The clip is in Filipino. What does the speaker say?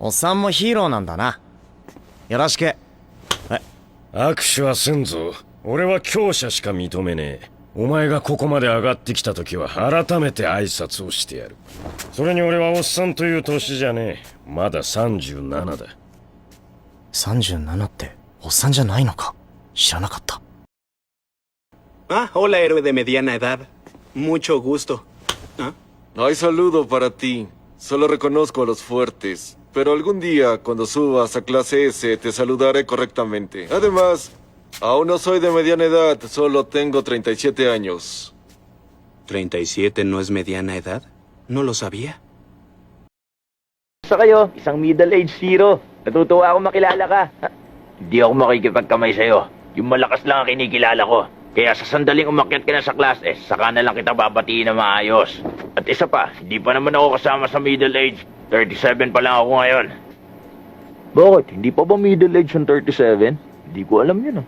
おっさんもヒーローなんだな。よろしく。握手はせんぞ。俺は強者しか認めねえ。お前がここまで上がってきた時は改めて挨拶をしてやる。それに俺はおっさんという年じゃねえ。まだ37だ。37っておっさんじゃないのか。知らなかった。Ah, hola, héroe de mediana edad. Mucho gusto. ¿Ah? Hay saludo para ti. Solo reconozco a los fuertes. Pero algún día, cuando subas a clase S, te saludaré correctamente. Además, aún no soy de mediana edad, solo tengo 37 años. ¿37 no es mediana edad? No lo sabía. Sa kayo, isang middle-aged hero. Natutuwa ako makilala ka. Hindi ako makikipagkamay sa'yo. Yung malakas lang ang kinikilala ko. Kaya sa sandaling umakyat ka na sa class S, saka na lang kita babatiin na maayos. At isa pa, hindi pa naman ako kasama sa middle-aged. 37 pa lang ako ngayon. Bakit? Hindi pa ba middle-aged yung 37? Hindi ko alam yun ah.